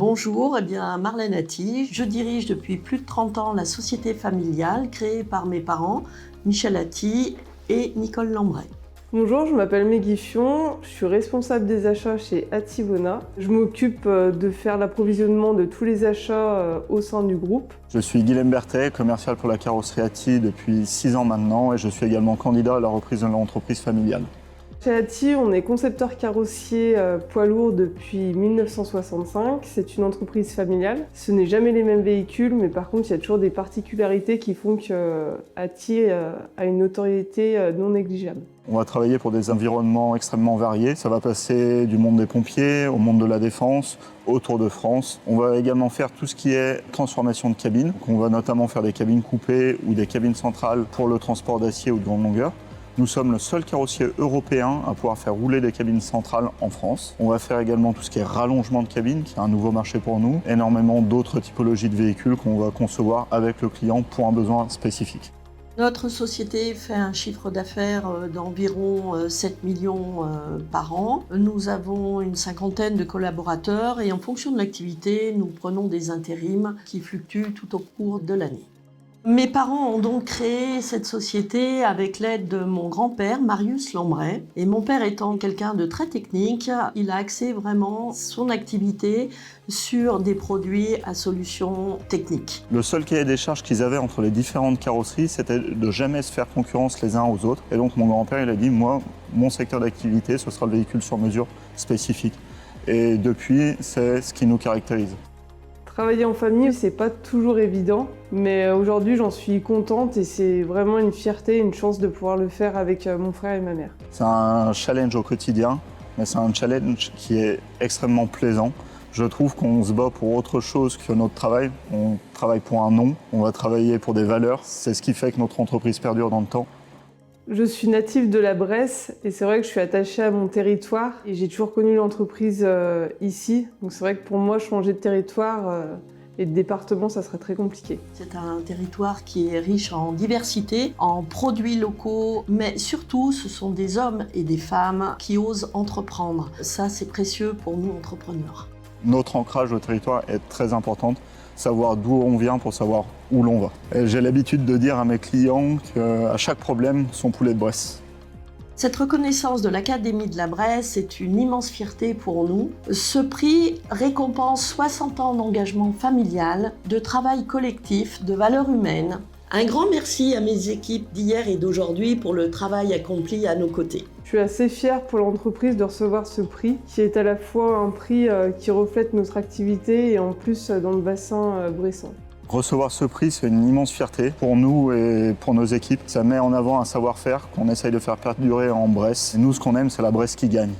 Bonjour, Marlène Atty. Je dirige depuis plus de 30 ans la société familiale créée par mes parents, Michel Atty et Nicole Lambret. Bonjour, je m'appelle Meggy Fion, je suis responsable des achats chez Attivona. Je m'occupe de faire l'approvisionnement de tous les achats au sein du groupe. Je suis Guilhem Berthet, commercial pour la carrosserie Atty depuis 6 ans maintenant et je suis également candidat à la reprise de l'entreprise familiale. Chez Atty, on est concepteur carrossier poids lourd depuis 1965. C'est une entreprise familiale. Ce n'est jamais les mêmes véhicules, mais par contre, il y a toujours des particularités qui font que Atty a une notoriété non négligeable. On va travailler pour des environnements extrêmement variés. Ça va passer du monde des pompiers au monde de la défense, au Tour de France. On va également faire tout ce qui est transformation de cabines. Donc on va notamment faire des cabines coupées ou des cabines centrales pour le transport d'acier ou de grande longueur. Nous sommes le seul carrossier européen à pouvoir faire rouler des cabines centrales en France. On va faire également tout ce qui est rallongement de cabine, qui est un nouveau marché pour nous. Énormément d'autres typologies de véhicules qu'on va concevoir avec le client pour un besoin spécifique. Notre société fait un chiffre d'affaires d'environ 7 millions par an. Nous avons une cinquantaine de collaborateurs et en fonction de l'activité, nous prenons des intérims qui fluctuent tout au cours de l'année. Mes parents ont donc créé cette société avec l'aide de mon grand-père, Marius Lambret. Et mon père étant quelqu'un de très technique, il a axé vraiment son activité sur des produits à solutions techniques. Le seul cahier des charges qu'ils avaient entre les différentes carrosseries, c'était de jamais se faire concurrence les uns aux autres. Et donc mon grand-père, il a dit, moi, mon secteur d'activité, ce sera le véhicule sur mesure spécifique. Et depuis, c'est ce qui nous caractérise. Travailler en famille, c'est pas toujours évident, mais aujourd'hui j'en suis contente et c'est vraiment une fierté, une chance de pouvoir le faire avec mon frère et ma mère. C'est un challenge au quotidien, mais c'est un challenge qui est extrêmement plaisant. Je trouve qu'on se bat pour autre chose que notre travail. On travaille pour un nom, on va travailler pour des valeurs. C'est ce qui fait que notre entreprise perdure dans le temps. Je suis native de la Bresse et c'est vrai que je suis attachée à mon territoire et j'ai toujours connu l'entreprise ici. Donc c'est vrai que pour moi, changer de territoire et de département, ça serait très compliqué. C'est un territoire qui est riche en diversité, en produits locaux, mais surtout ce sont des hommes et des femmes qui osent entreprendre. Ça, c'est précieux pour nous entrepreneurs. Notre ancrage au territoire est très important. Savoir d'où on vient pour savoir où l'on va. Et j'ai l'habitude de dire à mes clients qu'à chaque problème, son poulet de Bresse. Cette reconnaissance de l'Académie de la Bresse est une immense fierté pour nous. Ce prix récompense 60 ans d'engagement familial, de travail collectif, de valeurs humaines. Un grand merci à mes équipes d'hier et d'aujourd'hui pour le travail accompli à nos côtés. Je suis assez fière pour l'entreprise de recevoir ce prix, qui est à la fois un prix qui reflète notre activité et en plus dans le bassin bressan. Recevoir ce prix, c'est une immense fierté pour nous et pour nos équipes. Ça met en avant un savoir-faire qu'on essaye de faire perdurer en Bresse. Et nous, ce qu'on aime, c'est la Bresse qui gagne.